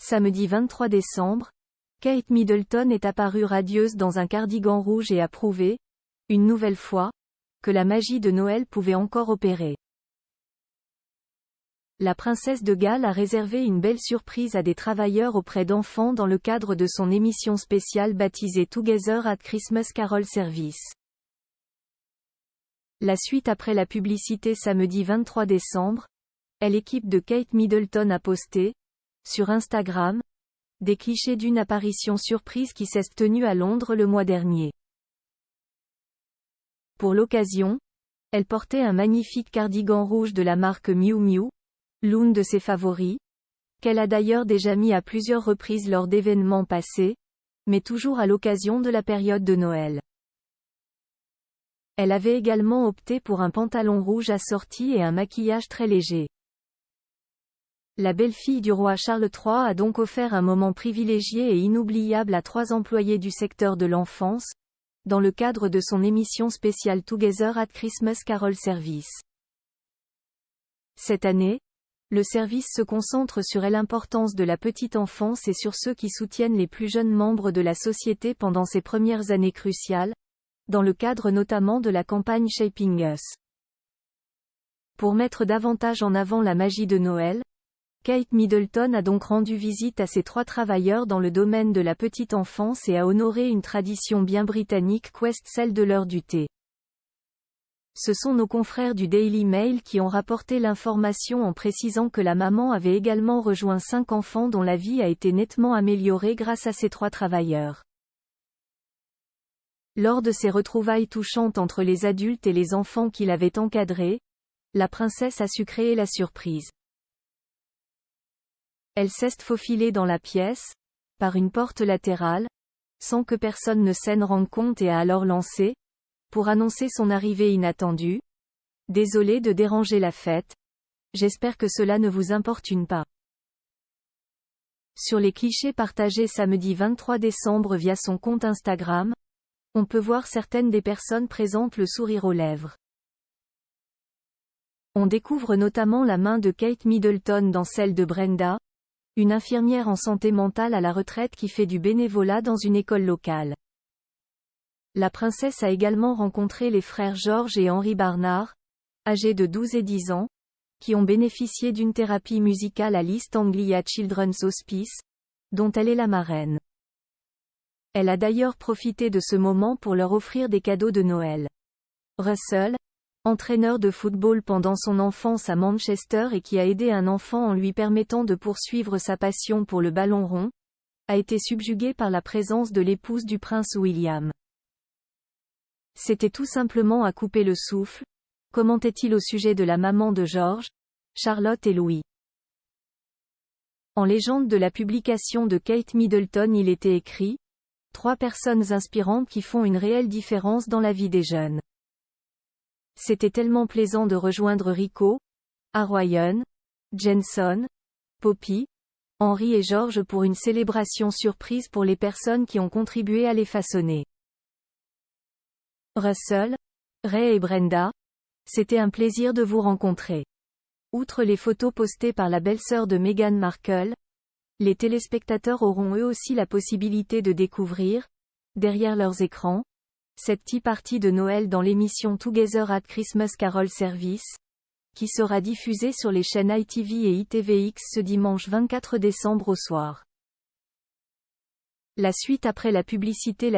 Samedi 23 décembre, Kate Middleton est apparue radieuse dans un cardigan rouge et a prouvé, une nouvelle fois, que la magie de Noël pouvait encore opérer. La princesse de Galles a réservé une belle surprise à des travailleurs auprès d'enfants dans le cadre de son émission spéciale baptisée Together at Christmas Carol Service. La suite après la publicité samedi 23 décembre, l'équipe de Kate Middleton a posté, sur Instagram, des clichés d'une apparition surprise qui s'est tenue à Londres le mois dernier. Pour l'occasion, elle portait un magnifique cardigan rouge de la marque Miu Miu, l'une de ses favoris, qu'elle a d'ailleurs déjà mis à plusieurs reprises lors d'événements passés, mais toujours à l'occasion de la période de Noël. Elle avait également opté pour un pantalon rouge assorti et un maquillage très léger. La belle-fille du roi Charles III a donc offert un moment privilégié et inoubliable à 3 employés du secteur de l'enfance, dans le cadre de son émission spéciale Together at Christmas Carol Service. Cette année, le service se concentre sur l'importance de la petite enfance et sur ceux qui soutiennent les plus jeunes membres de la société pendant ces premières années cruciales, dans le cadre notamment de la campagne Shaping Us. Pour mettre davantage en avant la magie de Noël, Kate Middleton a donc rendu visite à ces 3 travailleurs dans le domaine de la petite enfance et a honoré une tradition bien britannique qu'est celle de l'heure du thé. Ce sont nos confrères du Daily Mail qui ont rapporté l'information en précisant que la maman avait également rejoint 5 enfants dont la vie a été nettement améliorée grâce à ces 3 travailleurs. Lors de ces retrouvailles touchantes entre les adultes et les enfants qu'il avait encadrés, la princesse a su créer la surprise. Elle s'est faufilée dans la pièce, par une porte latérale, sans que personne ne s'en rende compte et a alors lancé, pour annoncer son arrivée inattendue. Désolée de déranger la fête. J'espère que cela ne vous importune pas. Sur les clichés partagés samedi 23 décembre via son compte Instagram, on peut voir certaines des personnes présentes le sourire aux lèvres. On découvre notamment la main de Kate Middleton dans celle de Brenda, une infirmière en santé mentale à la retraite qui fait du bénévolat dans une école locale. La princesse a également rencontré les frères George et Henry Barnard, âgés de 12 et 10 ans, qui ont bénéficié d'une thérapie musicale à l'East Anglia Children's Hospice, dont elle est la marraine. Elle a d'ailleurs profité de ce moment pour leur offrir des cadeaux de Noël. Russell, entraîneur de football pendant son enfance à Manchester et qui a aidé un enfant en lui permettant de poursuivre sa passion pour le ballon rond, a été subjugué par la présence de l'épouse du prince William. C'était tout simplement à couper le souffle, commentait-il au sujet de la maman de George, Charlotte et Louis. En légende de la publication de Kate Middleton il était écrit « 3 personnes inspirantes qui font une réelle différence dans la vie des jeunes. C'était tellement plaisant de rejoindre Rico, Arroyon, Jenson, Poppy, Henry et George pour une célébration surprise pour les personnes qui ont contribué à les façonner. Russell, Ray et Brenda, c'était un plaisir de vous rencontrer. » Outre les photos postées par la belle-sœur de Meghan Markle, les téléspectateurs auront eux aussi la possibilité de découvrir, derrière leurs écrans, cette tea party de Noël dans l'émission Together at Christmas Carol Service, qui sera diffusée sur les chaînes ITV et ITVX ce dimanche 24 décembre au soir. La suite après la publicité.